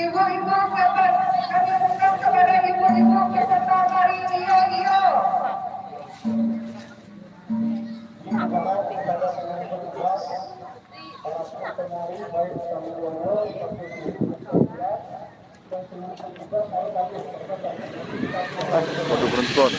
Ibu-ibu kami undang kepada ibu-ibu peserta tari Dio. Waduh penonton.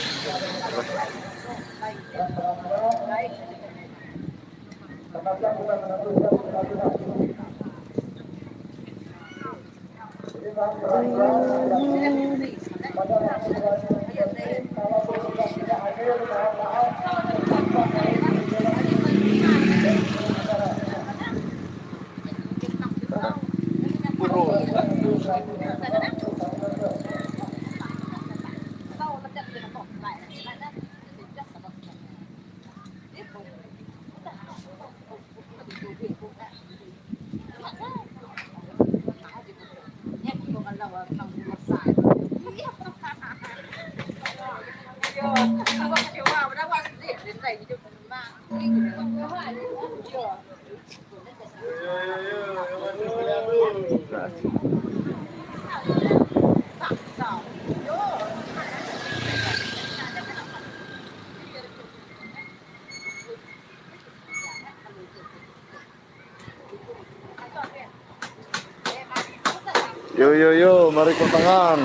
Yo, mari ke tangan.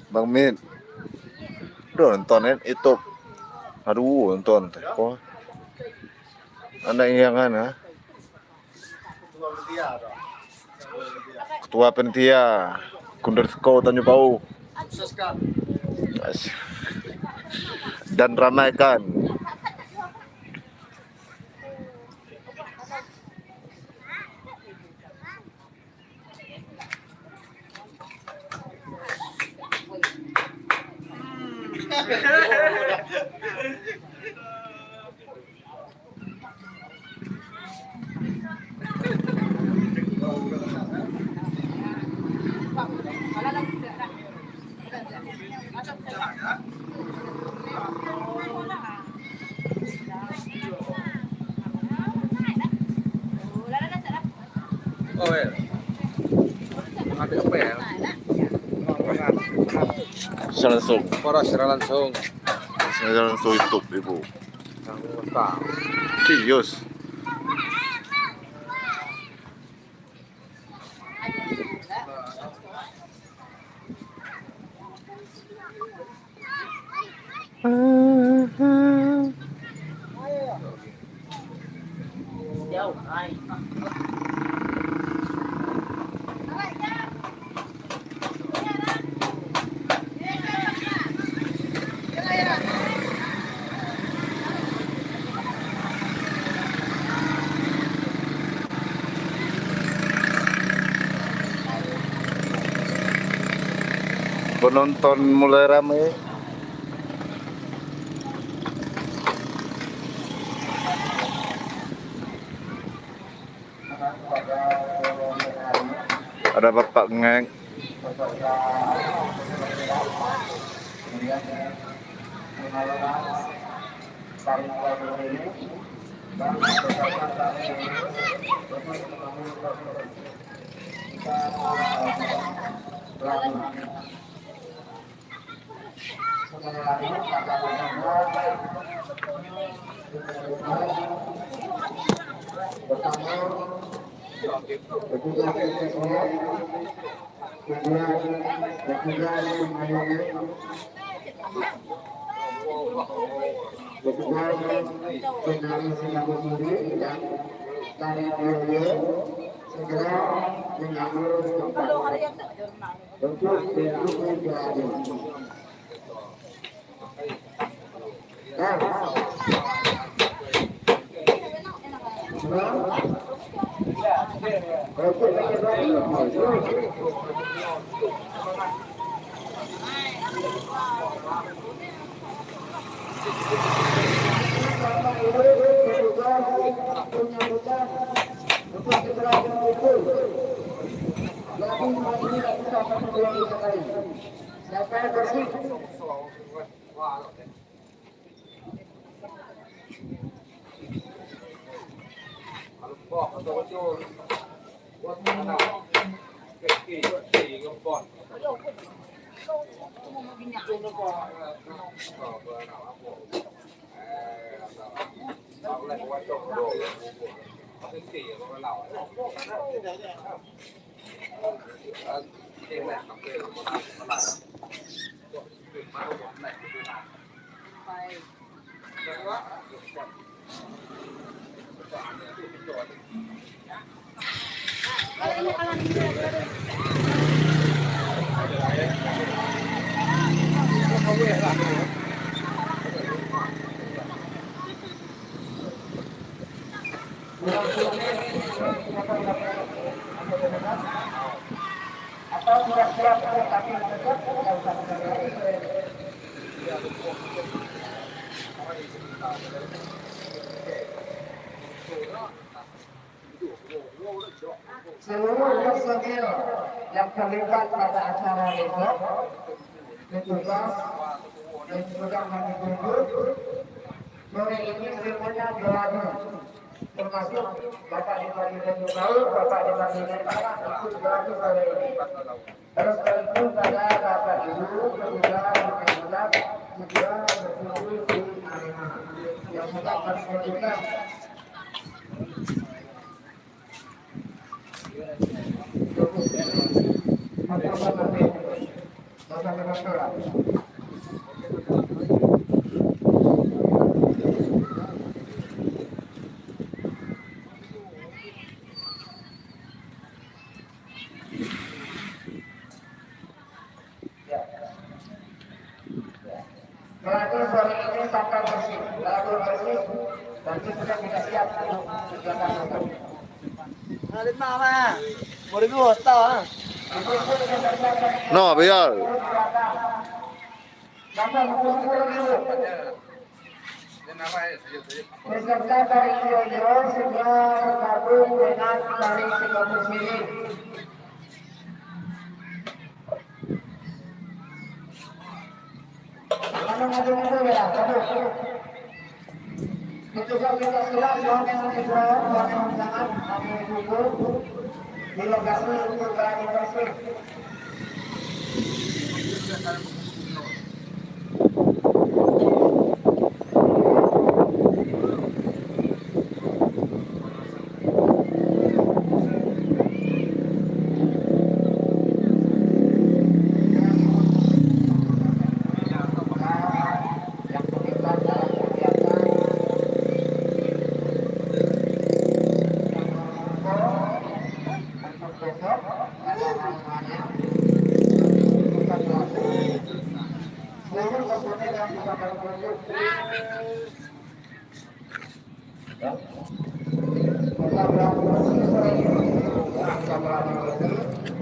Bang Min, udah nontonin itu, aduh nonton teh kok, anda yang mana? Ketua Penitia, Kundersko Tanjung Pau, dan ramaikan. Oh ya, ada apa ya? Siya langsung. Para secara langsung Siya langsung YouTube, ibu. yang mentah. Serius. Penonton mulai ramai. Ada Bapak Ngek. Seluruh personil yang terlibat pada acara besok petugas yang sudah kami tunjuk sore ini semuanya berada, termasuk Bapak Bupati Tegal, Bapak Bupati Netara ikut berada sore ini. Terus tentu pada Bapak Ibu petugas juga berkumpul di arena yang sudah kami tunjukkan. Melatih sore ini sampai bersih, lalu bersih, dan sudah kita siap untuk kegiatan besok. Lên nào mà một đứa hồ tao á No, biar. Peserta dari Yoyo sudah bergabung dengan dari Singapura sendiri. anu maju-maju ya, kamu. Itu juga kita siap yang diperoleh, yang sangat kami tunggu di lokasi untuk berani bersih. Yang terlibat dalam kegiatan untuk besok pada hari-harinya kita pelajari seluruh komponen yang bisa berkunjung. Ya, kita berlaku bersih sore ini, ya, kita berlaku bersih.